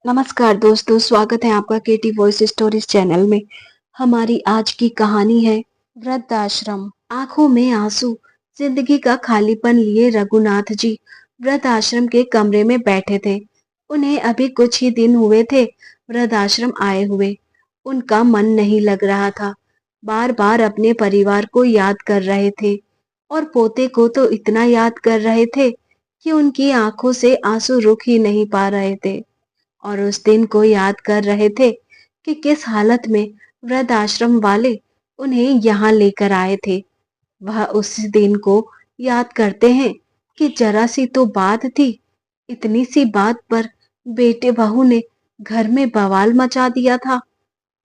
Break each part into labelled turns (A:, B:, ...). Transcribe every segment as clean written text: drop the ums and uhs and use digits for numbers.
A: नमस्कार दोस्तों, स्वागत है आपका केटी वॉइस स्टोरीज चैनल में। हमारी आज की कहानी है वृद्धाश्रम। आंखों में आंसू, जिंदगी का खालीपन लिए रघुनाथ जी वृद्धाश्रम के कमरे में बैठे थे। उन्हें अभी कुछ ही दिन हुए थे वृद्धाश्रम आए हुए। उनका मन नहीं लग रहा था। बार बार अपने परिवार को याद कर रहे थे और पोते को तो इतना याद कर रहे थे कि उनकी आंखों से आंसू रुक ही नहीं पा रहे थे। और उस दिन को याद कर रहे थे कि किस हालत में वृद्ध आश्रम वाले उन्हें यहाँ लेकर आए थे। वह उस दिन को याद करते हैं कि जरा सी तो बात थी, इतनी सी बात पर बेटे बहू ने घर में बवाल मचा दिया था।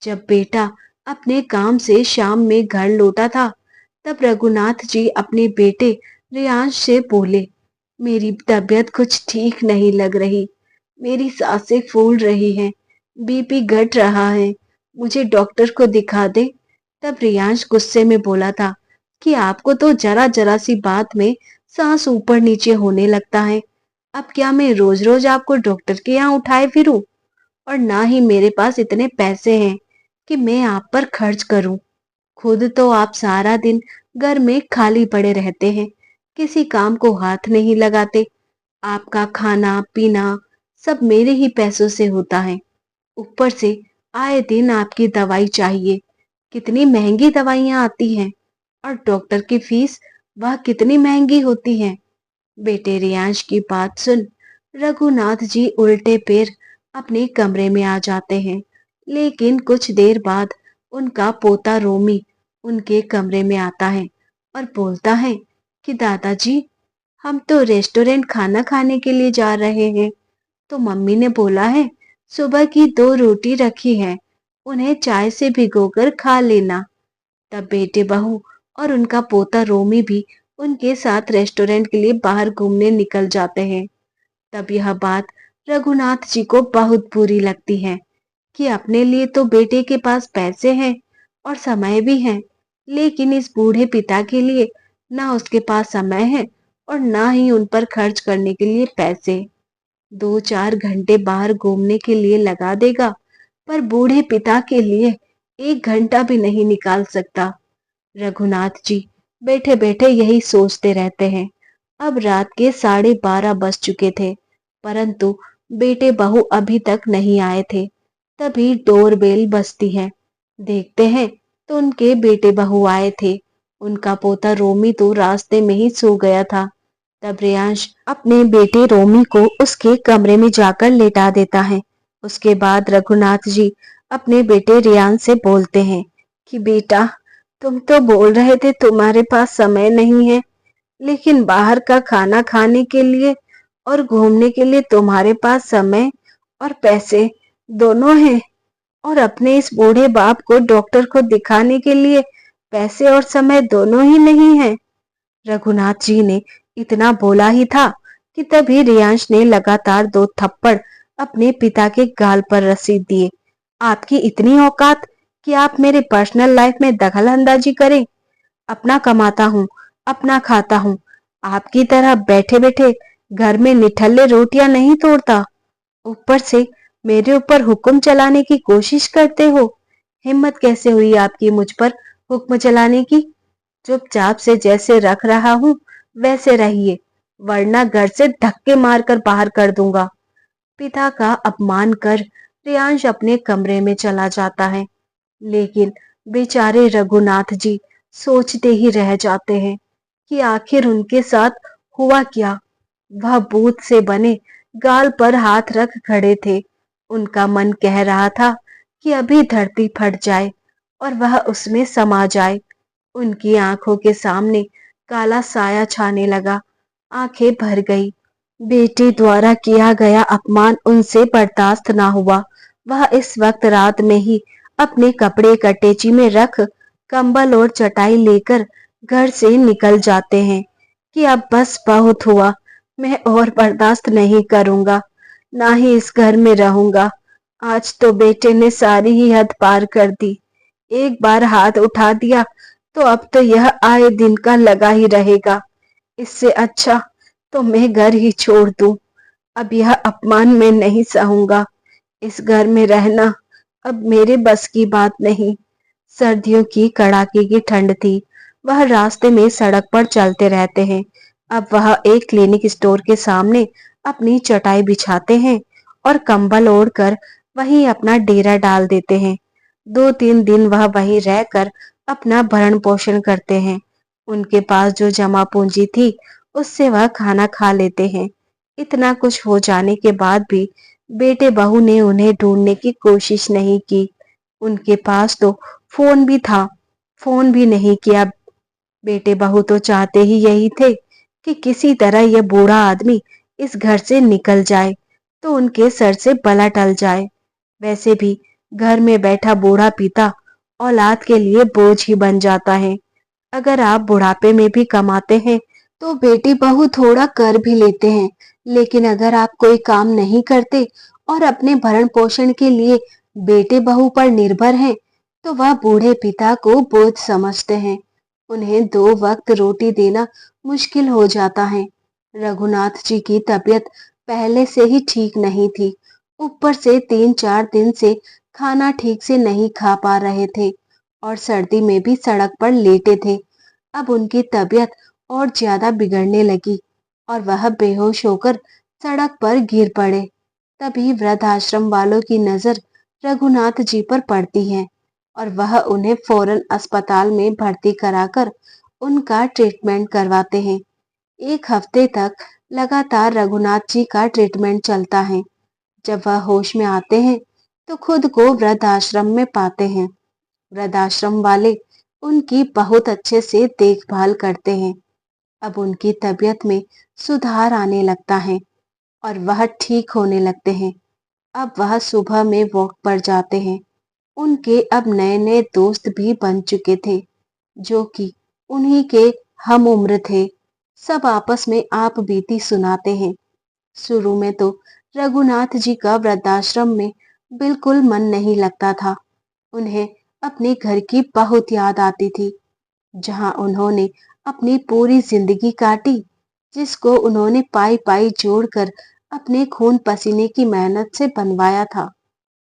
A: जब बेटा अपने काम से शाम में घर लौटा था, तब रघुनाथ जी अपने बेटे रियांश से बोले, मेरी तबीयत कुछ ठीक नहीं लग रही। मेरी सांसें फूल रही हैं, बीपी घट रहा है, मुझे डॉक्टर को दिखा दे। तब रियांश गुस्से में बोला था कि आपको तो जरा जरा सी बात में सांस ऊपर नीचे होने लगता है। अब क्या मैं रोज रोज आपको डॉक्टर के यहाँ उठाए फिरूं? और ना ही मेरे पास इतने पैसे हैं कि मैं आप पर खर्च करूं। खुद तो आप सारा दिन घर में खाली पड़े रहते हैं, किसी काम को हाथ नहीं लगाते। आपका खाना पीना सब मेरे ही पैसों से होता है। ऊपर से आए दिन आपकी दवाई चाहिए। कितनी महंगी दवाइयां आती हैं और डॉक्टर की फीस वह कितनी महंगी होती है। बेटे रियांश की बात सुन रघुनाथ जी उल्टे पैर अपने कमरे में आ जाते हैं। लेकिन कुछ देर बाद उनका पोता रोमी उनके कमरे में आता है और बोलता है कि दादाजी, हम तो रेस्टोरेंट खाना खाने के लिए जा रहे हैं। तो मम्मी ने बोला है सुबह की 2 रोटी रखी है, उन्हें चाय से भिगोकर खा लेना। तब बेटे बहू और उनका पोता रोमी भी उनके साथ रेस्टोरेंट के लिए बाहर घूमने निकल जाते हैं। तब यह बात रघुनाथ जी को बहुत बुरी लगती है कि अपने लिए तो बेटे के पास पैसे हैं और समय भी है, लेकिन इस बूढ़े पिता के लिए ना उसके पास समय है और ना ही उन पर खर्च करने के लिए पैसे। 2-4 घंटे बाहर घूमने के लिए लगा देगा, पर बूढ़े पिता के लिए 1 घंटा भी नहीं निकाल सकता। रघुनाथ जी बैठे बैठे यही सोचते रहते हैं। अब रात के 12:30 बज चुके थे, परंतु बेटे बहू अभी तक नहीं आए थे। तभी डोरबेल बजती है। देखते हैं तो उनके बेटे बहू आए थे। उनका पोता रोमी तो रास्ते में ही सो गया था। तब रियांश अपने बेटे रोमी को उसके कमरे में जाकर लेटा देता है। उसके बाद रघुनाथ जी अपने बेटे रियांश से बोलते हैं कि बेटा, तुम तो बोल रहे थे तुम्हारे पास समय नहीं है, लेकिन बाहर का खाना खाने के लिए और घूमने के लिए तुम्हारे पास समय और पैसे दोनों हैं, और अपने इस बूढ़े बाप को डॉक्टर को दिखाने के लिए पैसे और समय दोनों ही नहीं है। रघुनाथ जी ने इतना बोला ही था कि तभी रियांश ने लगातार 2 थप्पड़ अपने पिता के गाल पर रसीद दिए। आपकी इतनी औकात कि आप मेरे पर्सनल लाइफ में दखल अंदाजी करें? अपना कमाता हूँ, अपना खाता हूँ, आपकी तरह बैठे बैठे घर में निठल्ले रोटियां नहीं तोड़ता। ऊपर से मेरे ऊपर हुक्म चलाने की कोशिश करते हो। हिम्मत कैसे हुई आपकी मुझ पर हुक्म चलाने की? चुपचाप से जैसे रख रहा हूँ वैसे रहिए, वरना घर से धक्के मारकर बाहर कर दूंगा। पिता का अपमान कर रियांश अपने कमरे में चला जाता है। लेकिन बेचारे रघुनाथ जी सोचते ही रह जाते हैं कि आखिर उनके साथ हुआ क्या। वह भूत से बने गाल पर हाथ रख खड़े थे। उनका मन कह रहा था कि अभी धरती फट जाए और वह उसमें समा जाए। उनकी आंखों के सामने काला साया छाने लगा। आंखें भर गई। बेटे द्वारा किया गया अपमान उनसे बर्दाश्त ना हुआ। वह इस वक्त रात में ही अपने कपड़े कटेची में रख कंबल और चटाई लेकर घर से निकल जाते हैं कि अब बस बहुत हुआ, मैं और बर्दाश्त नहीं करूंगा, ना ही इस घर में रहूंगा। आज तो बेटे ने सारी ही हद पार कर दी। एक बार हाथ उठा दिया तो अब तो यह आए दिन का लगा ही रहेगा। इससे अच्छा तो मैं घर ही छोड़ दूं। अब यह अपमान मैं नहीं सहूंगा। इस घर में रहना अब मेरे बस की बात नहीं। सर्दियों की कड़ाके की ठंड थी। वह रास्ते में सड़क पर चलते रहते हैं। अब वह एक क्लिनिक स्टोर के सामने अपनी चटाई बिछाते हैं और कंबल ओढ़कर वहीं अपना डेरा डाल देते हैं। 2-3 दिन वह वहीं रहकर अपना भरण पोषण करते हैं। उनके पास जो जमा पूंजी थी उससे वह खाना खा लेते हैं। इतना कुछ हो जाने के बाद भी बेटे बहू ने उन्हें ढूंढने की कोशिश नहीं की। उनके पास तो फोन भी था, फोन भी नहीं किया। बेटे बहू तो चाहते ही यही थे कि किसी तरह यह बूढ़ा आदमी इस घर से निकल जाए तो उनके सर से बला टल जाए। वैसे भी घर में बैठा बूढ़ा पिता औलाद के लिए बोझ ही बन जाता है। अगर आप बुढ़ापे में भी कमाते हैं तो बेटी बहू थोड़ा कर भी लेते हैं, लेकिन अगर आप कोई काम नहीं करते और अपने भरण पोषण के लिए बेटे बहू पर निर्भर हैं, तो वह बूढ़े पिता को बोझ समझते हैं। उन्हें 2 वक्त रोटी देना मुश्किल हो जाता है। रघुनाथ जी की तबीयत पहले से ही ठीक नहीं थी। ऊपर से 3-4 दिन से खाना ठीक से नहीं खा पा रहे थे और सर्दी में भी सड़क पर लेटे थे। अब उनकी तबीयत और ज्यादा बिगड़ने लगी और वह बेहोश होकर सड़क पर गिर पड़े। तभी वृद्धाश्रम वालों की नजर रघुनाथ जी पर पड़ती है और वह उन्हें फौरन अस्पताल में भर्ती कराकर उनका ट्रीटमेंट करवाते हैं। 1 हफ्ते तक लगातार रघुनाथ जी का ट्रीटमेंट चलता है। जब वह होश में आते हैं तो खुद को वृद्धाश्रम में पाते हैं। वृद्धाश्रम वाले उनकी बहुत अच्छे से देखभाल करते हैं। अब उनकी तबीयत में सुधार आने लगता है और वह ठीक होने लगते हैं। अब वह सुबह में वॉक पर जाते हैं। उनके अब नए नए दोस्त भी बन चुके थे जो कि उन्हीं के हम उम्र थे। सब आपस में आप बीती सुनाते हैं। शुरू में तो रघुनाथ जी का वृद्धाश्रम में बिल्कुल मन नहीं लगता था। उन्हें अपने घर की बहुत याद आती थी, जहां उन्होंने अपनी पूरी जिंदगी काटी, जिसको उन्होंने पाई पाई जोड़कर अपने खून पसीने की मेहनत से बनवाया था।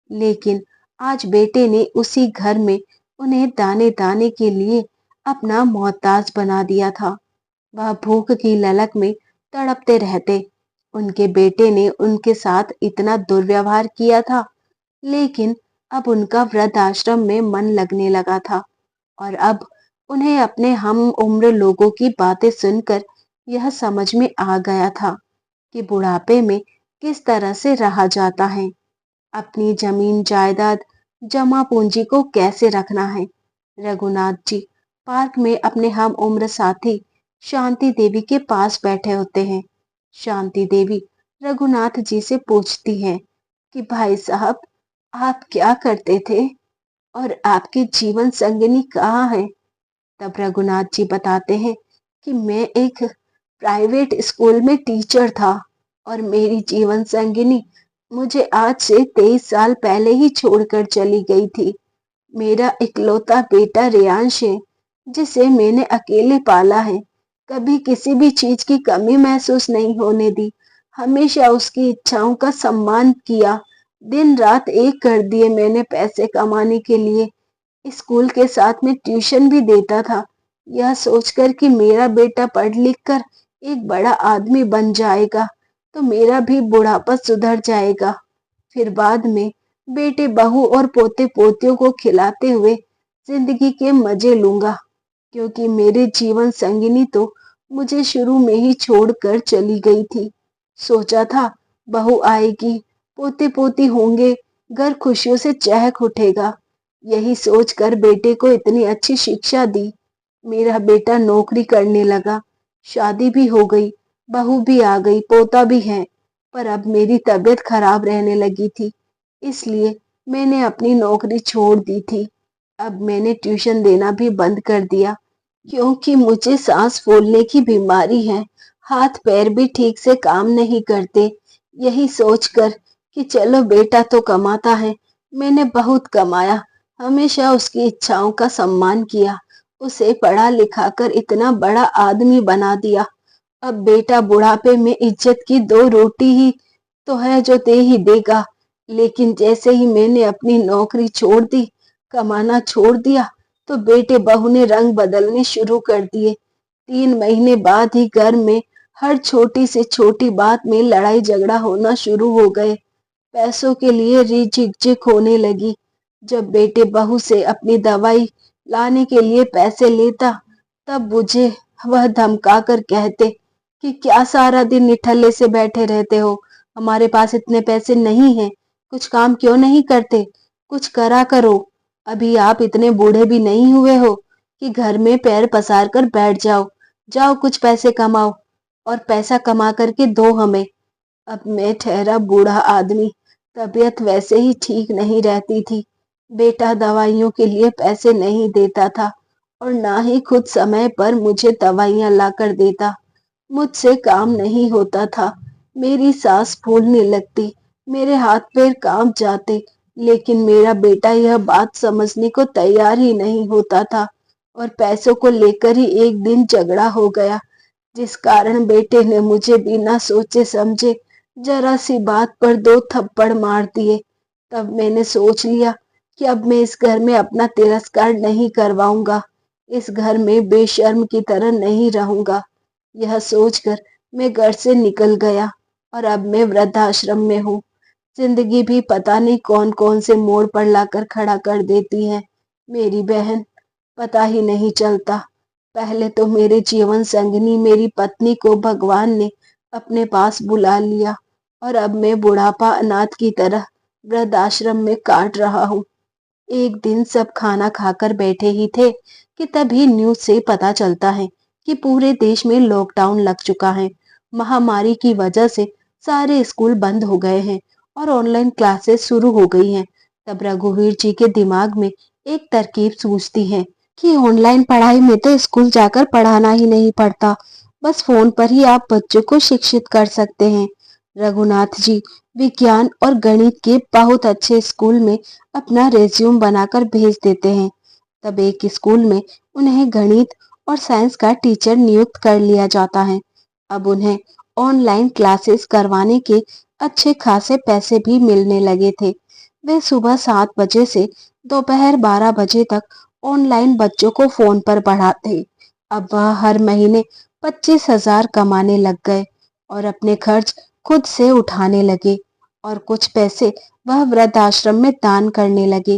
A: लेकिन आज बेटे ने उसी घर में उन्हें दाने दाने के लिए अपना मोहताज बना दिया था। वह भूख की ललक में तड़पते रहते। उनके बेटे ने उनके साथ इतना दुर्व्यवहार किया था, लेकिन अब उनका वृद्धाश्रम में मन लगने लगा था और अब उन्हें अपने हम उम्र लोगों की बातें सुनकर यह समझ में आ गया था कि बुढ़ापे में किस तरह से रहा जाता है, अपनी जमीन जायदाद जमा पूंजी को कैसे रखना है। रघुनाथ जी पार्क में अपने हम उम्र साथी शांति देवी के पास बैठे होते हैं। शांति देवी रघुनाथ जी से पूछती है कि भाई साहब, आप क्या करते थे और आपकी जीवन संगिनी कहाँ है। तब रघुनाथ जी बताते हैं कि मैं एक प्राइवेट स्कूल में टीचर था और मेरी जीवन संगिनी मुझे आज से 23 साल पहले ही छोड़कर चली गई थी। मेरा इकलौता बेटा रेयांश है, जिसे मैंने अकेले पाला है। कभी किसी भी चीज की कमी महसूस नहीं होने दी। हमेशा उसकी इच्छाओं का सम्मान किया। दिन रात एक कर दिए मैंने पैसे कमाने के लिए। स्कूल के साथ में ट्यूशन भी देता था, यह सोचकर कि मेरा बेटा पढ़ लिख कर एक बड़ा आदमी बन जाएगा तो मेरा भी बुढ़ापा सुधर जाएगा। फिर बाद में बेटे बहू और पोते पोतियों को खिलाते हुए जिंदगी के मजे लूंगा, क्योंकि मेरे जीवन संगिनी तो मुझे शुरू में ही छोड़कर चली गई थी। सोचा था बहू आएगी, पोते पोती होंगे, घर खुशियों से चहक उठेगा। यही सोचकर बेटे को इतनी अच्छी शिक्षा दी। मेरा बेटा नौकरी करने लगा, शादी भी हो गई, बहू भी आ गई, पोता भी है। पर अब मेरी तबीयत खराब रहने लगी थी, इसलिए मैंने अपनी नौकरी छोड़ दी थी। अब मैंने ट्यूशन देना भी बंद कर दिया, क्योंकि मुझे सांस फूलने की बीमारी है। हाथ पैर भी ठीक से काम नहीं करते। यही सोचकर कि चलो बेटा तो कमाता है, मैंने बहुत कमाया, हमेशा उसकी इच्छाओं का सम्मान किया, उसे पढ़ा लिखा कर इतना बड़ा आदमी बना दिया। अब बेटा बुढ़ापे में इज्जत की 2 रोटी ही तो है जो दे ही देगा, लेकिन जैसे ही मैंने अपनी नौकरी छोड़ दी, कमाना छोड़ दिया, तो बेटे बहू ने रंग बदलने शुरू कर दिए। 3 महीने बाद ही घर में हर छोटी से छोटी बात में लड़ाई झगड़ा होना शुरू हो गए। पैसों के लिए री झिकझिक होने लगी। जब बेटे बहू से अपनी दवाई लाने के लिए पैसे लेता, तब मुझे वह धमका कर कहते कि क्या सारा दिन निठल्ले से बैठे रहते हो, हमारे पास इतने पैसे नहीं हैं, कुछ काम क्यों नहीं करते, कुछ करा करो। अभी आप इतने बूढ़े भी नहीं हुए हो कि घर में पैर पसार कर बैठ जाओ। जाओ कुछ पैसे कमाओ और पैसा कमा करके दो हमें। अब मैं ठहरा बूढ़ा आदमी, तबीयत वैसे ही ठीक नहीं रहती थी। बेटा दवाइयों के लिए पैसे नहीं देता था और ना ही खुद समय पर मुझे दवाइयां लाकर देता। मुझसे काम नहीं होता था। मेरी सांस फूलने लगती, मेरे हाथ पैर कांप जाते, लेकिन मेरा बेटा यह बात समझने को तैयार ही नहीं होता था और पैसों को लेकर ही एक दिन झगड़ा हो गया, जिस कारण बेटे ने मुझे बिना सोचे समझे जरा सी बात पर 2 थप्पड़ मार दिए। तब मैंने सोच लिया कि अब मैं इस घर में अपना तिरस्कार नहीं करवाऊंगा, इस घर में बेशर्म की तरह नहीं रहूंगा। यह सोचकर मैं घर से निकल गया और अब मैं वृद्धाश्रम में हूँ। जिंदगी भी पता नहीं कौन कौन से मोड़ पर लाकर खड़ा कर देती है मेरी बहन, पता ही नहीं चलता। पहले तो मेरे जीवन संगिनी मेरी पत्नी को भगवान ने अपने पास बुला लिया और अब मैं बुढ़ापा अनाथ की तरह वृद्धाश्रम में काट रहा हूँ। एक दिन सब खाना खाकर बैठे ही थे कि तभी न्यूज़ से पता चलता है कि पूरे देश में लॉकडाउन लग चुका है। महामारी की वजह से सारे स्कूल बंद हो गए हैं और ऑनलाइन क्लासेस शुरू हो गई हैं। तब रघुवीर जी के दिमाग में एक तरकीब सूझती है कि ऑनलाइन पढ़ाई में तो स्कूल जाकर पढ़ाना ही नहीं पड़ता, बस फोन पर ही आप बच्चों को शिक्षित कर सकते हैं। रघुनाथ जी विज्ञान और गणित के बहुत अच्छे स्कूल में अपना रेज्यूम बनाकर भेज देते हैं। तब एक स्कूल में उन्हें गणित और साइंस का टीचर नियुक्त कर लिया जाता है। अब उन्हें ऑनलाइन क्लासेस करवाने के अच्छे खासे पैसे भी मिलने लगे थे। वे सुबह 7 बजे से दोपहर 12 बजे तक ऑनलाइन बच्चों को फोन पर पढ़ाते। अब वह हर महीने 25,000 कमाने लग गए और अपने खर्च खुद से उठाने लगे और कुछ पैसे वह वृद्धाश्रम में दान करने लगे,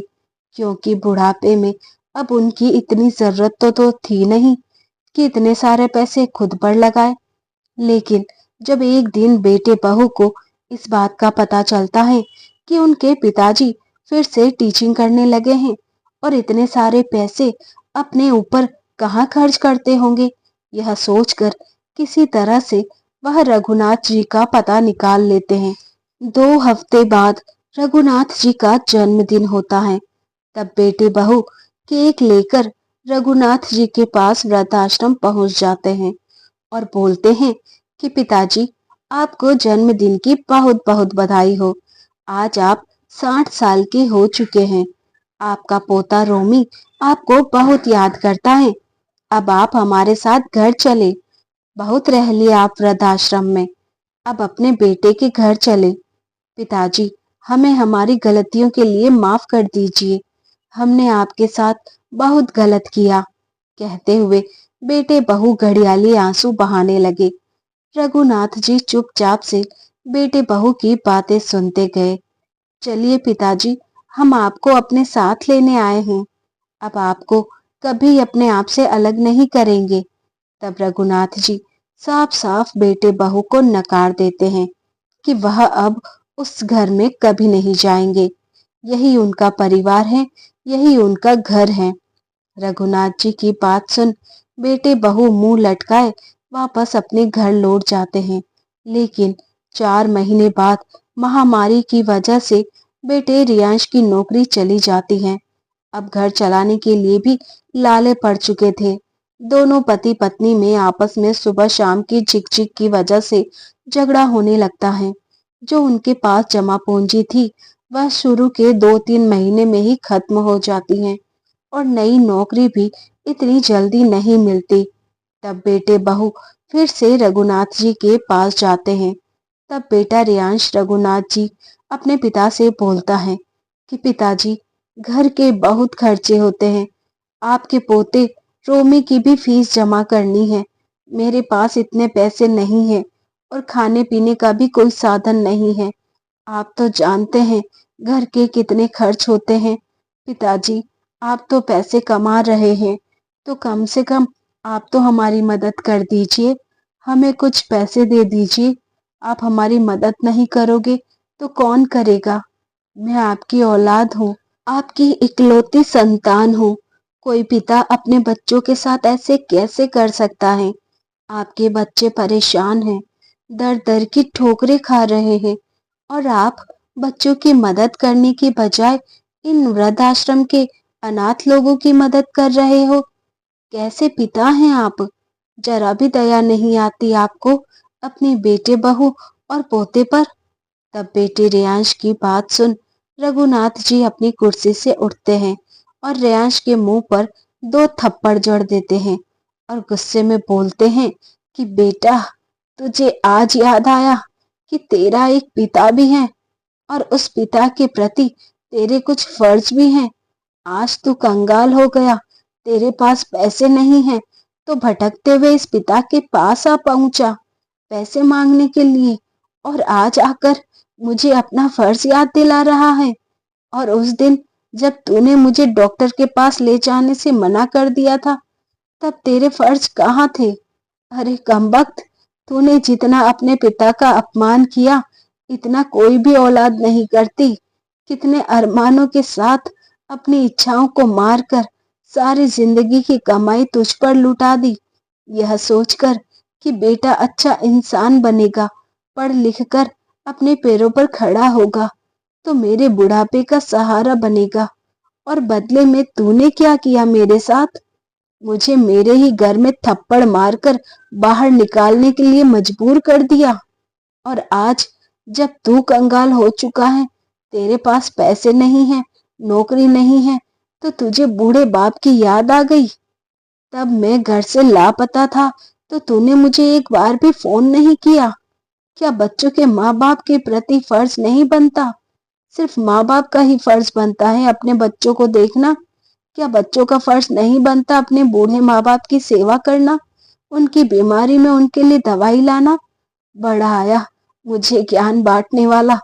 A: क्योंकि बुढ़ापे में अब उनकी इतनी जरूरत तो थी नहीं कि इतने सारे पैसे खुद पर लगाए। लेकिन जब एक दिन बेटे बहू को इस बात का पता चलता है कि उनके पिताजी फिर से टीचिंग करने लगे हैं और इतने सारे पैसे अपने ऊपर कहाँ खर्च करते होंगे, यह सोचकर किसी तरह से वह रघुनाथ जी का पता निकाल लेते हैं। 2 हफ्ते बाद रघुनाथ जी का जन्मदिन होता है। तब बेटे बहू केक लेकर रघुनाथ जी के पास वृद्धाश्रम पहुंच जाते हैं और बोलते हैं कि पिताजी, आपको जन्मदिन की बहुत बहुत बधाई हो। आज आप 60 साल के हो चुके हैं। आपका पोता रोमी आपको बहुत याद करता है। अब आप हमारे साथ घर चले। बहुत रह लिया आप वृद्धाश्रम में, अब अपने बेटे के घर चले। पिताजी, हमें हमारी गलतियों के लिए माफ कर दीजिए, हमने आपके साथ बहुत गलत किया। कहते हुए बेटे बहू घड़ियाली आंसू बहाने लगे। रघुनाथ जी चुपचाप से बेटे बहू की बातें सुनते गए। चलिए पिताजी, हम आपको अपने साथ लेने आए हैं, अब आपको कभी अपने आप से अलग नहीं करेंगे। तब रघुनाथ जी साफ साफ बेटे बहू को नकार देते हैं कि वह अब उस घर में कभी नहीं जाएंगे। यही उनका परिवार है, यही उनका घर है। रघुनाथ जी की बात सुन बेटे बहू मुंह लटकाए वापस अपने घर लौट जाते हैं। लेकिन 4 महीने बाद महामारी की वजह से बेटे रियांश की नौकरी चली जाती है। अब घर चलाने के लिए भी लाले पड़ चुके थे। दोनों पति पत्नी में आपस में सुबह शाम की झिकझिक की वजह से झगड़ा होने लगता है। जो उनके पास जमा पूंजी थी वह शुरू के 2-3 महीने में ही खत्म हो जाती है और नई नौकरी भी इतनी जल्दी नहीं मिलती। तब बेटे बहू फिर से रघुनाथ जी के पास जाते हैं। तब बेटा रियांश रघुनाथ जी अपने पिता से बोलता है कि पिताजी, घर के बहुत खर्चे होते हैं। आपके पोते रोमी की भी फीस जमा करनी है। मेरे पास इतने पैसे नहीं हैं और खाने पीने का भी कोई साधन नहीं है। आप तो जानते हैं घर के कितने खर्च होते हैं। पिताजी, आप तो पैसे कमा रहे हैं, तो कम से कम आप तो हमारी मदद कर दीजिए। हमें कुछ पैसे दे दीजिए। आप हमारी मदद नहीं करोगे तो कौन करेगा? मैं आपकी औलाद हूँ, आपकी इकलौती संतान हूँ। कोई पिता अपने बच्चों के साथ ऐसे कैसे कर सकता है? आपके बच्चे परेशान हैं, दर दर की ठोकरें खा रहे हैं और आप बच्चों की मदद करने की बजाय इन वृद्धाश्रम के अनाथ लोगों की मदद कर रहे हो। कैसे पिता हैं आप? जरा भी दया नहीं आती आपको अपने बेटे बहू और पोते पर? तब बेटे रेयांश की बात सुन रघुनाथ जी अपनी कुर्सी से उठते हैं और रेयांश के मुंह पर 2 थप्पड़ जड़ देते हैं और गुस्से में बोलते हैं कि बेटा, तुझे आज याद आया कि तेरा एक पिता भी है और उस पिता के प्रति तेरे कुछ फर्ज भी हैं। आज तू कंगाल हो गया, तेरे पास पैसे नहीं हैं, तो भटकते हुए इस पिता के पास आ पहुंचा पैसे मांगने के लिए, और आज आकर मुझे अपना फर्ज याद दिला रहा है। और उस दिन जब तूने मुझे डॉक्टर के पास ले जाने से मना कर दिया था, तब तेरे फर्ज कहाँ थे? अरे कमबख्त, तूने जितना अपने पिता का अपमान किया, इतना कोई भी औलाद नहीं करती। कितने अरमानों के साथ अपनी इच्छाओं को मारकर सारी जिंदगी की कमाई तुझ पर लुटा दी, यह सोचकर कि बेटा अच्छा इंसान बनेगा, पढ़ लिख कर अपने पैरों पर खड़ा होगा, तो मेरे बुढ़ापे का सहारा बनेगा। और बदले में तूने क्या किया मेरे साथ? मुझे मेरे ही घर में थप्पड़ मारकर बाहर निकालने के लिए मजबूर कर दिया। और आज जब तू कंगाल हो चुका है, तेरे पास पैसे नहीं है, नौकरी नहीं है, तो तुझे बूढ़े बाप की याद आ गई। तब मैं घर से लापता था तो तूने मुझे एक बार भी फोन नहीं किया। क्या बच्चों के माँ बाप के प्रति फर्ज नहीं बनता? सिर्फ माँ बाप का ही फर्ज बनता है अपने बच्चों को देखना। क्या बच्चों का फर्ज नहीं बनता अपने बूढ़े माँ बाप की सेवा करना, उनकी बीमारी में उनके लिए दवाई लाना? बड़ा आया मुझे ज्ञान बांटने वाला,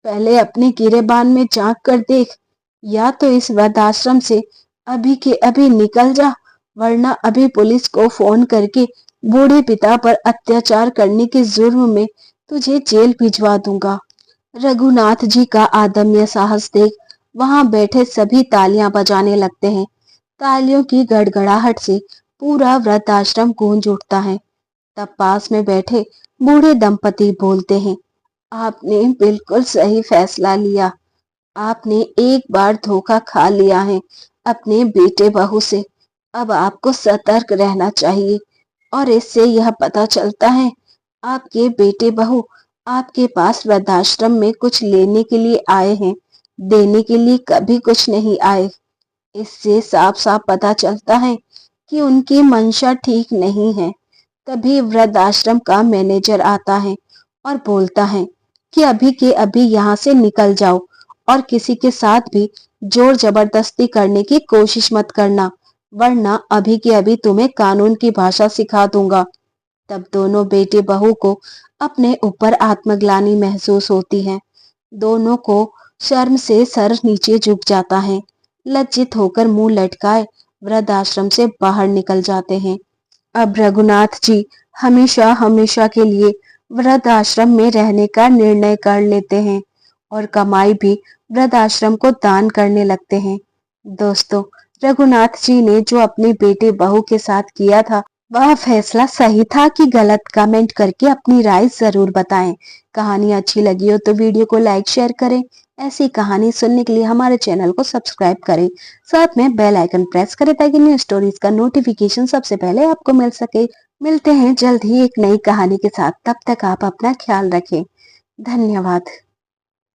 A: पहले अपने गिरेबान में झांक कर देख। या तो इस वृद्धाश्रम से अभी के अभी निकल जा, वरना अभी पुलिस को फोन करके बूढ़े पिता पर अत्याचार करने के जुर्म में तुझे जेल भिजवा दूंगा। रघुनाथ जी का अदम्य साहस देख वहां बैठे सभी तालियां बजाने लगते हैं। तालियों की गड़गड़ाहट से पूरा वृद्धाश्रम गूंज उठता है। तब पास में बैठे बूढ़े दंपति बोलते हैं, आपने बिल्कुल सही फैसला लिया। आपने एक बार धोखा खा लिया है अपने बेटे बहू से। अब आपको सतर्क रहना चाहिए। और इससे यह पता चलता है आपके बेटे बहू आपके पास वृद्धाश्रम में कुछ लेने के लिए आए हैं, देने के लिए कभी कुछ नहीं आए। इससे साफ साफ पता चलता है कि उनकी मंशा ठीक नहीं है। तभी वृद्धाश्रम का मैनेजर आता है और बोलता है कि अभी के अभी यहाँ से निकल जाओ और किसी के साथ भी जोर जबरदस्ती करने की कोशिश मत करना, वरना अभी के अभी तुम्हें कानून की भाषा सिखा दूंगा। तब दोनों बेटे बहू को अपने ऊपर आत्मग्लानि महसूस होती है। दोनों को शर्म से सर नीचे झुक जाता है। लज्जित होकर मुंह लटकाए वृद्धाश्रम से बाहर निकल जाते हैं। अब रघुनाथ जी हमेशा हमेशा के लिए वृद्धाश्रम में रहने का निर्णय कर लेते हैं और कमाई भी वृद्धाश्रम को दान करने लगते हैं। दोस्तों, रघुनाथ जी ने जो अपने बेटे बहू के साथ किया था, वह फैसला सही था कि गलत? कमेंट करके अपनी राय जरूर बताएं। कहानी अच्छी लगी हो तो वीडियो को लाइक शेयर करें। ऐसी कहानी सुनने के लिए हमारे चैनल को सब्सक्राइब करें, साथ में बेल आइकन प्रेस करें ताकि न्यू स्टोरीज का नोटिफिकेशन सबसे पहले आपको मिल सके। मिलते हैं जल्द ही एक नई कहानी के साथ, तब तक आप अपना ख्याल रखें। धन्यवाद।